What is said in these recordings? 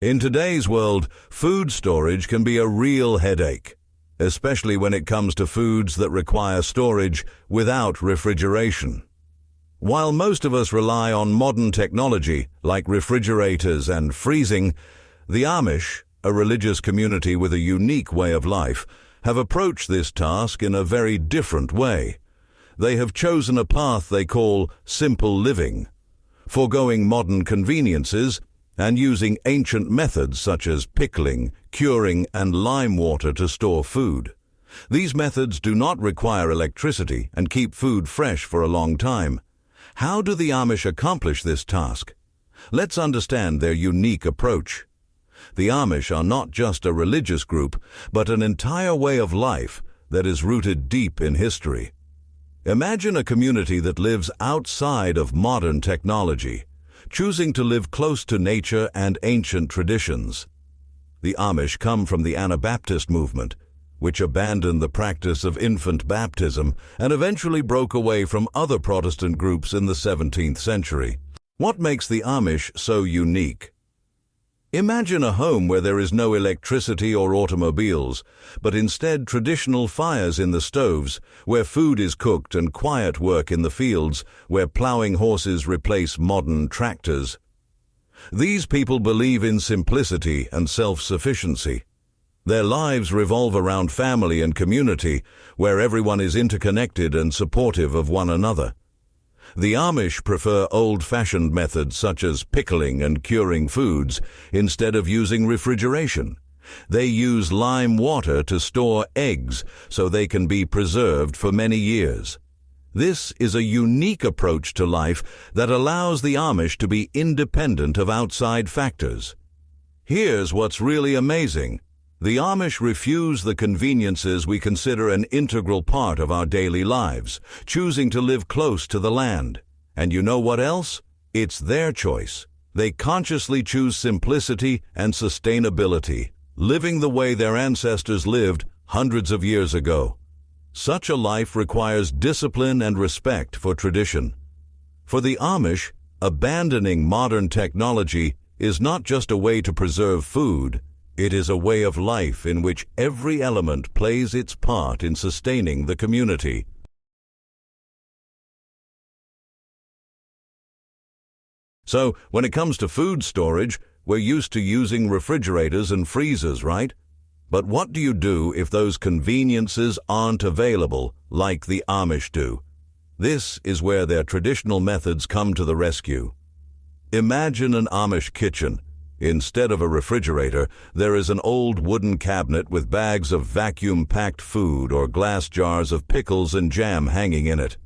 In today's world, food storage can be a real headache, especially when it comes to foods that require storage without refrigeration. While most of us rely on modern technology like refrigerators and freezing, the Amish, a religious community with a unique way of life, have approached this task in a very different way. They have chosen a path they call simple living, forgoing modern conveniences and using ancient methods such as pickling, curing, and lime water to store food. These methods do not require electricity and keep food fresh for a long time. How do the Amish accomplish this task? Let's understand their unique approach. The Amish are not just a religious group, but an entire way of life that is rooted deep in history. Imagine a community that lives outside of modern technology, choosing to live close to nature and ancient traditions. The Amish come from the Anabaptist movement, which abandoned the practice of infant baptism and eventually broke away from other Protestant groups in the 17th century. What makes the Amish so unique? Imagine a home where there is no electricity or automobiles, but instead traditional fires in the stoves, where food is cooked, and quiet work in the fields, where plowing horses replace modern tractors. These people believe in simplicity and self-sufficiency. Their lives revolve around family and community, where everyone is interconnected and supportive of one another. The Amish prefer old-fashioned methods such as pickling and curing foods instead of using refrigeration. They use lime water to store eggs so they can be preserved for many years. This is a unique approach to life that allows the Amish to be independent of outside factors. Here's what's really amazing. The Amish refuse the conveniences we consider an integral part of our daily lives, choosing to live close to the land. And you know what else? It's their choice. They consciously choose simplicity and sustainability, living the way their ancestors lived hundreds of years ago. Such a life requires discipline and respect for tradition. For the Amish, abandoning modern technology is not just a way to preserve food. It is a way of life in which every element plays its part in sustaining the community. So, when it comes to food storage, we're used to using refrigerators and freezers, right? But what do you do if those conveniences aren't available, like the Amish do? This is where their traditional methods come to the rescue. Imagine an Amish kitchen. Instead of a refrigerator, there is an old wooden cabinet with bags of vacuum-packed food or glass jars of pickles and jam hanging in it.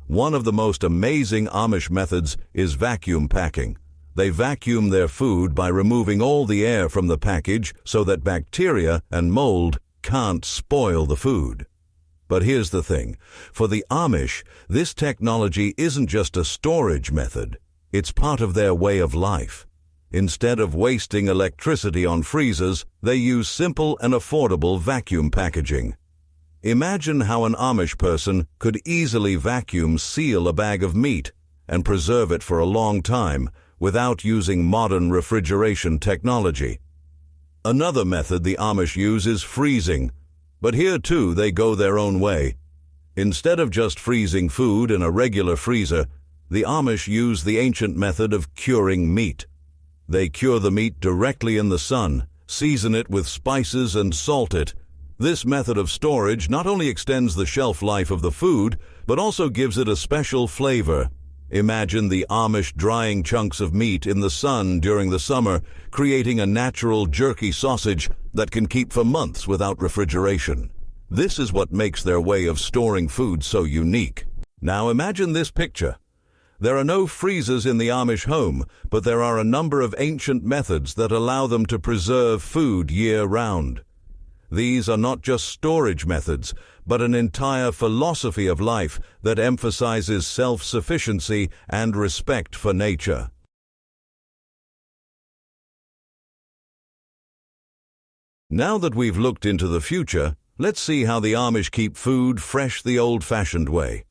One of the most amazing Amish methods is vacuum packing. They vacuum their food by removing all the air from the package so that bacteria and mold can't spoil the food. But here's the thing. For the Amish, this technology isn't just a storage method. It's part of their way of life. Instead of wasting electricity on freezers, they use simple and affordable vacuum packaging. Imagine how an Amish person could easily vacuum seal a bag of meat and preserve it for a long time without using modern refrigeration technology. Another method the Amish use is freezing, but here too they go their own way. Instead of just freezing food in a regular freezer, the Amish use the ancient method of curing meat. They cure the meat directly in the sun, season it with spices and salt it. This method of storage not only extends the shelf life of the food, but also gives it a special flavor. Imagine the Amish drying chunks of meat in the sun during the summer, creating a natural jerky sausage that can keep for months without refrigeration. This is what makes their way of storing food so unique. Now imagine this picture. There are no freezers in the Amish home, but there are a number of ancient methods that allow them to preserve food year-round. These are not just storage methods, but an entire philosophy of life that emphasizes self-sufficiency and respect for nature. Now that we've looked into the future, let's see how the Amish keep food fresh the old-fashioned way.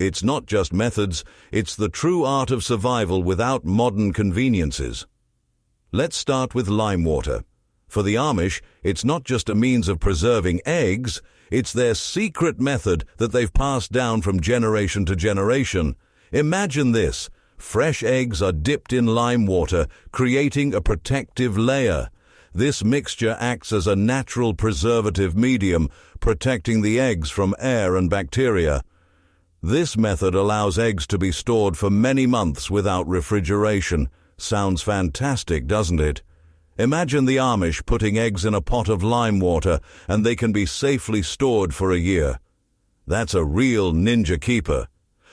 It's not just methods, it's the true art of survival without modern conveniences. Let's start with lime water. For the Amish, it's not just a means of preserving eggs, it's their secret method that they've passed down from generation to generation. Imagine this. Fresh eggs are dipped in lime water, creating a protective layer. This mixture acts as a natural preservative medium, protecting the eggs from air and bacteria. This method allows eggs to be stored for many months without refrigeration. Sounds fantastic, doesn't it? Imagine the Amish putting eggs in a pot of lime water and they can be safely stored for a year. That's a real ninja keeper.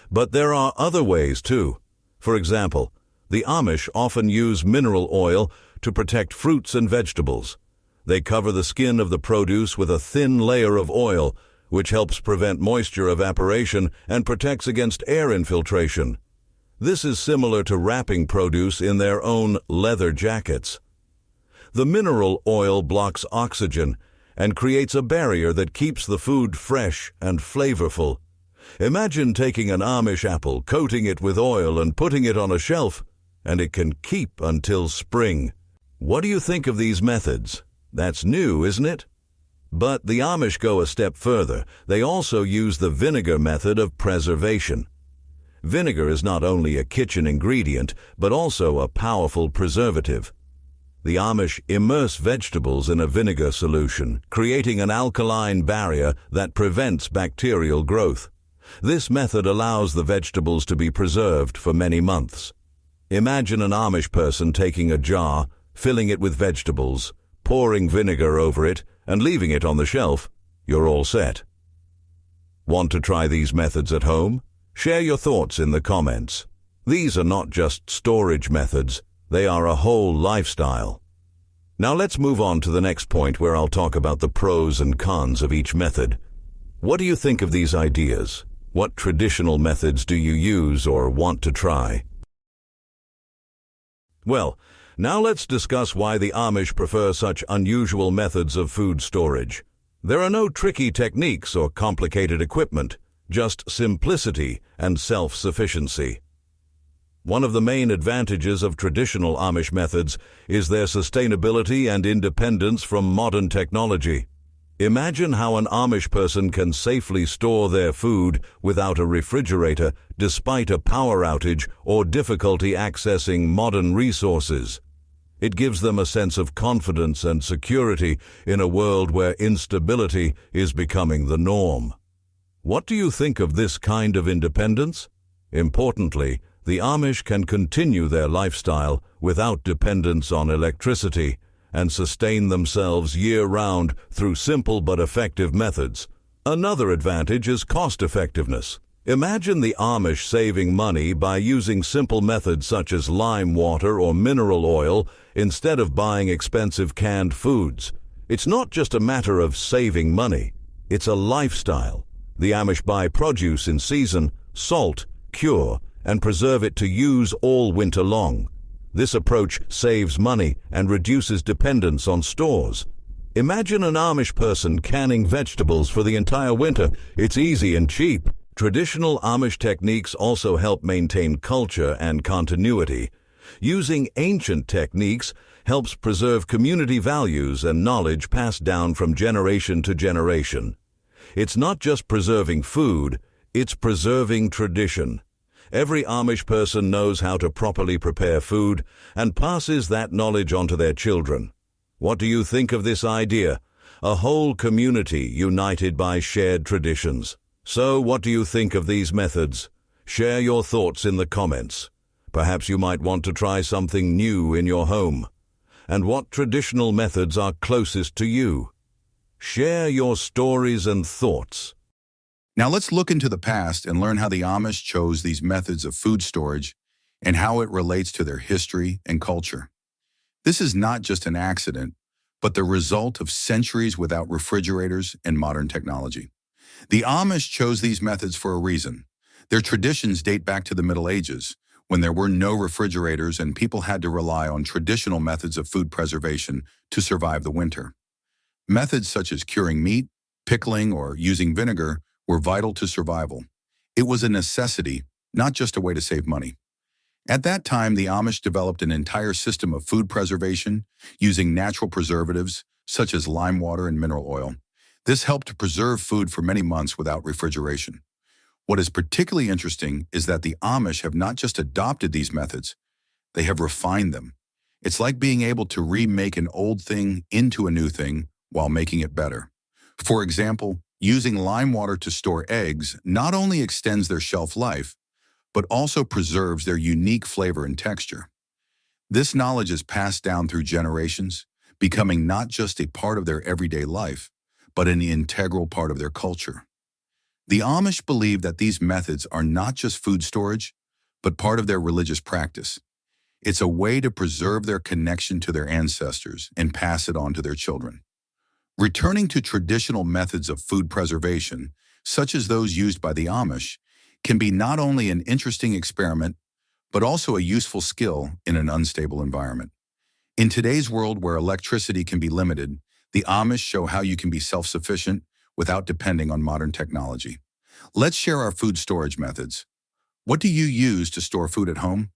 But there are other ways too. For example, the Amish often use mineral oil to protect fruits and vegetables. They cover the skin of the produce with a thin layer of oil, which helps prevent moisture evaporation and protects against air infiltration. This is similar to wrapping produce in their own leather jackets. The mineral oil blocks oxygen and creates a barrier that keeps the food fresh and flavorful. Imagine taking an Amish apple, coating it with oil and putting it on a shelf, and it can keep until spring. What do you think of these methods? That's new, isn't it? But the Amish go a step further. They also use the vinegar method of preservation. Vinegar is not only a kitchen ingredient, but also a powerful preservative. The Amish immerse vegetables in a vinegar solution, creating an alkaline barrier that prevents bacterial growth. This method allows the vegetables to be preserved for many months. Imagine an Amish person taking a jar, filling it with vegetables, pouring vinegar over it, and leaving it on the shelf. You're all set. Want to try these methods at home? Share your thoughts in the comments. These are not just storage methods, they are a whole lifestyle. Now let's move on to the next point where I'll talk about the pros and cons of each method. What do you think of these ideas? What traditional methods do you use or want to try? Well, now let's discuss why the Amish prefer such unusual methods of food storage. There are no tricky techniques or complicated equipment, just simplicity and self-sufficiency. One of the main advantages of traditional Amish methods is their sustainability and independence from modern technology. Imagine how an Amish person can safely store their food without a refrigerator despite a power outage or difficulty accessing modern resources. It gives them a sense of confidence and security in a world where instability is becoming the norm. What do you think of this kind of independence? Importantly, the Amish can continue their lifestyle without dependence on electricity and sustain themselves year-round through simple but effective methods. Another advantage is cost-effectiveness. Imagine the Amish saving money by using simple methods such as lime water or mineral oil instead of buying expensive canned foods. It's not just a matter of saving money, it's a lifestyle. The Amish buy produce in season, salt, cure, and preserve it to use all winter long. This approach saves money and reduces dependence on stores. Imagine an Amish person canning vegetables for the entire winter. It's easy and cheap. Traditional Amish techniques also help maintain culture and continuity. Using ancient techniques helps preserve community values and knowledge passed down from generation to generation. It's not just preserving food, it's preserving tradition. Every Amish person knows how to properly prepare food and passes that knowledge on to their children. What do you think of this idea? A whole community united by shared traditions. So, what do you think of these methods? Share your thoughts in the comments. Perhaps you might want to try something new in your home. And what traditional methods are closest to you? Share your stories and thoughts. Now let's look into the past and learn how the Amish chose these methods of food storage and how it relates to their history and culture. This is not just an accident, but the result of centuries without refrigerators and modern technology. The Amish chose these methods for a reason. Their traditions date back to the Middle Ages, when there were no refrigerators and people had to rely on traditional methods of food preservation to survive the winter. Methods such as curing meat, pickling, or using vinegar were vital to survival. It was a necessity, not just a way to save money. At that time, the Amish developed an entire system of food preservation using natural preservatives such as lime water and mineral oil. This helped to preserve food for many months without refrigeration. What is particularly interesting is that the Amish have not just adopted these methods, they have refined them. It's like being able to remake an old thing into a new thing while making it better. For example, using lime water to store eggs not only extends their shelf life, but also preserves their unique flavor and texture. This knowledge is passed down through generations, becoming not just a part of their everyday life, but an integral part of their culture. The Amish believe that these methods are not just food storage, but part of their religious practice. It's a way to preserve their connection to their ancestors and pass it on to their children. Returning to traditional methods of food preservation, such as those used by the Amish, can be not only an interesting experiment, but also a useful skill in an unstable environment. In today's world where electricity can be limited, the Amish show how you can be self-sufficient without depending on modern technology. Let's share our food storage methods. What do you use to store food at home?